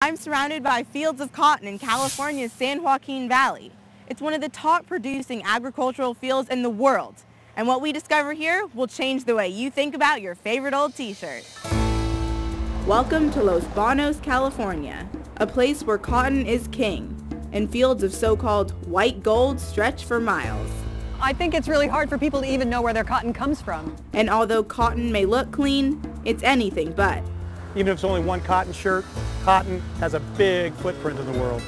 I'm surrounded by fields of cotton in California's San Joaquin Valley. It's one of the top producing agricultural fields in the world. And what we discover here will change the way you think about your favorite old t-shirt. Welcome to Los Banos, California, a place where cotton is king, and fields of so-called white gold stretch for miles. I think it's really hard for people to even know where their cotton comes from. And although cotton may look clean, it's anything but. Even if it's only one cotton shirt, cotton has a big footprint in the world.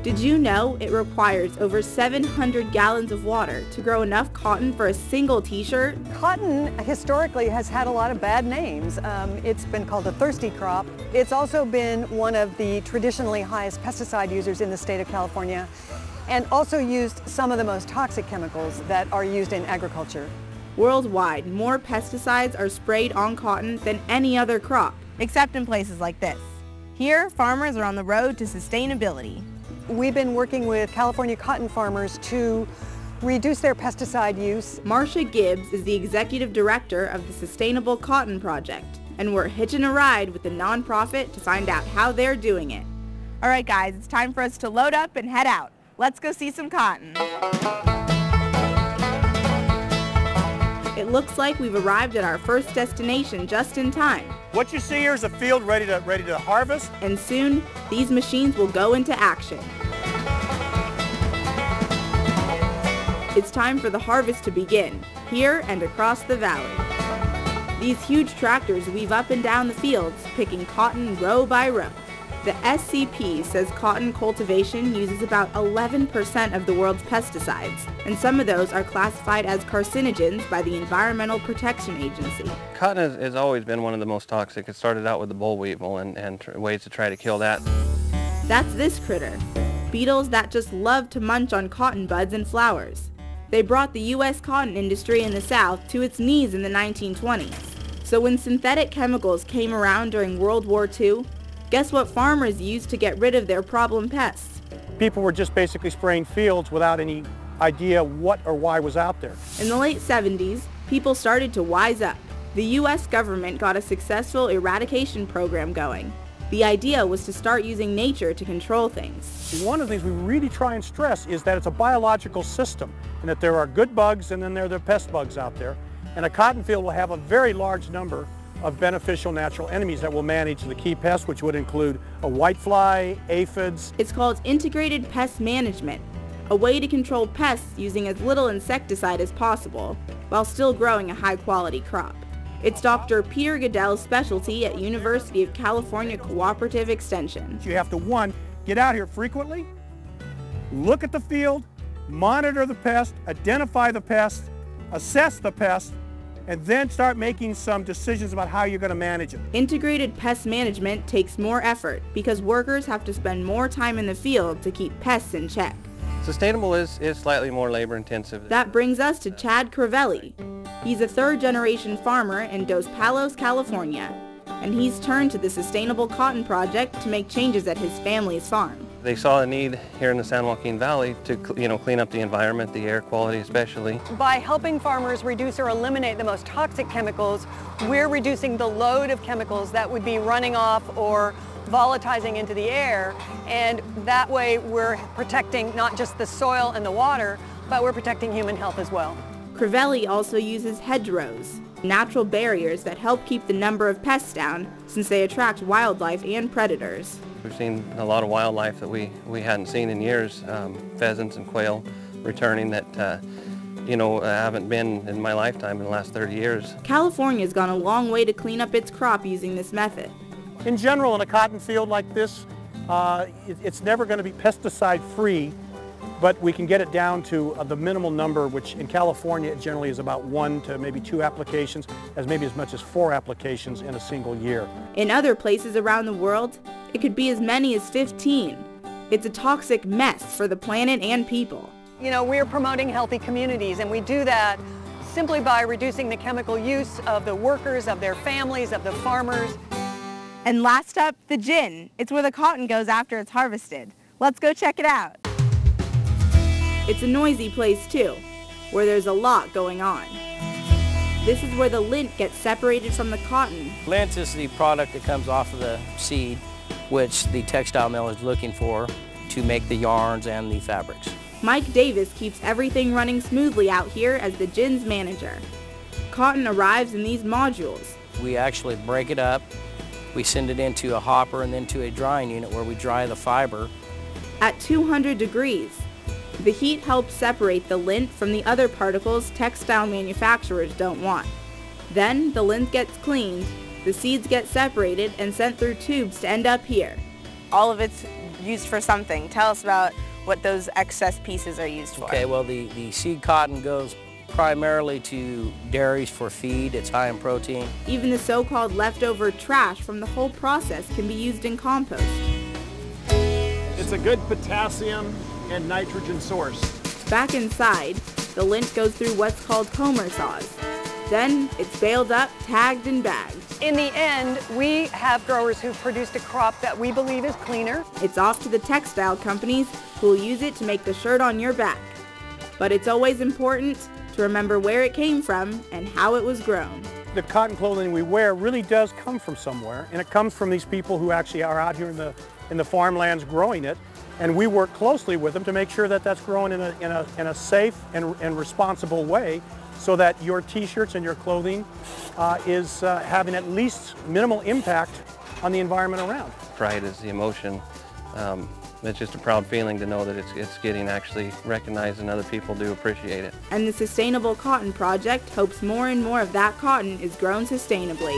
Did you know it requires over 700 gallons of water to grow enough cotton for a single t-shirt? Cotton historically has had a lot of bad names. It's been called a thirsty crop. It's also been one of the traditionally highest pesticide users in the state of California, and also used some of the most toxic chemicals that are used in agriculture. Worldwide, more pesticides are sprayed on cotton than any other crop, except in places like this. Here, farmers are on the road to sustainability. We've been working with California cotton farmers to reduce their pesticide use. Marcia Gibbs is the executive director of the Sustainable Cotton Project, and we're hitching a ride with the nonprofit to find out how they're doing it. All right, guys, it's time for us to load up and head out. Let's go see some cotton. It looks like we've arrived at our first destination just in time. What you see here is a field ready to harvest. And soon, these machines will go into action. It's time for the harvest to begin, here and across the valley. These huge tractors weave up and down the fields, picking cotton row by row. The SCP says cotton cultivation uses about 11% of the world's pesticides, and some of those are classified as carcinogens by the Environmental Protection Agency. Cotton has always been one of the most toxic. It started out with the boll weevil and ways to try to kill that. That's this critter, beetles that just love to munch on cotton buds and flowers. They brought the U.S. cotton industry in the South to its knees in the 1920s. So when synthetic chemicals came around during World War II, guess what farmers used to get rid of their problem pests? People were just basically spraying fields without any idea what or why was out there. In the late 70s, people started to wise up. The U.S. government got a successful eradication program going. The idea was to start using nature to control things. One of the things we really try and stress is that it's a biological system, and that there are good bugs and then there are the pest bugs out there. And a cotton field will have a very large number of beneficial natural enemies that will manage the key pests, which would include a whitefly, aphids. It's called integrated pest management, a way to control pests using as little insecticide as possible, while still growing a high-quality crop. It's Dr. Peter Goodell's specialty at University of California Cooperative Extension. You have to, one, get out here frequently, look at the field, monitor the pest, identify the pest, assess the pest, and then start making some decisions about how you're going to manage it. Integrated pest management takes more effort because workers have to spend more time in the field to keep pests in check. Sustainable is slightly more labor intensive. That brings us to Chad Crivelli. He's a third-generation farmer in Dos Palos, California, and he's turned to the Sustainable Cotton Project to make changes at his family's farm. They saw a need here in the San Joaquin Valley to clean up the environment, the air quality especially. By helping farmers reduce or eliminate the most toxic chemicals, we're reducing the load of chemicals that would be running off or volatilizing into the air, and that way we're protecting not just the soil and the water, but we're protecting human health as well. Crivelli also uses hedgerows, natural barriers that help keep the number of pests down since they attract wildlife and predators. We've seen a lot of wildlife that we hadn't seen in years, pheasants and quail returning that haven't been in my lifetime in the last 30 years. California's gone a long way to clean up its crop using this method. In general, in a cotton field like this, it's never going to be pesticide-free, but we can get it down to the minimal number, which in California it generally is about 1 to maybe 2 applications, maybe as much as 4 applications in a single year. In other places around the world, it could be as many as 15. It's a toxic mess for the planet and people. We're promoting healthy communities, and we do that simply by reducing the chemical use of the workers, of their families, of the farmers. And last up, the gin. It's where the cotton goes after it's harvested. Let's go check it out. It's a noisy place too, where there's a lot going on. This is where the lint gets separated from the cotton Lint is the product that comes off of the seed, which the textile mill is looking for to make the yarns and the fabrics. Mike Davis keeps everything running smoothly out here as the gin's manager. Cotton arrives in these modules. We actually break it up, we send it into a hopper and then to a drying unit where we dry the fiber. At 200 degrees, the heat helps separate the lint from the other particles textile manufacturers don't want. Then the lint gets cleaned, the seeds get separated and sent through tubes to end up here. All of it's used for something. Tell us about what those excess pieces are used for. Okay, well the seed cotton goes primarily to dairies for feed. It's high in protein. Even the so-called leftover trash from the whole process can be used in compost. It's a good potassium and nitrogen source. Back inside, the lint goes through what's called comber saws. Then it's baled up, tagged, and bagged. In the end, we have growers who've produced a crop that we believe is cleaner. It's off to the textile companies who will use it to make the shirt on your back. But it's always important to remember where it came from and how it was grown. The cotton clothing we wear really does come from somewhere, and it comes from these people who actually are out here in the farmlands growing it, and we work closely with them to make sure that that's grown in a safe and responsible way, so that your t-shirts and your clothing is having at least minimal impact on the environment around. Pride is the emotion. It's just a proud feeling to know that it's getting actually recognized and other people do appreciate it. And the Sustainable Cotton Project hopes more and more of that cotton is grown sustainably.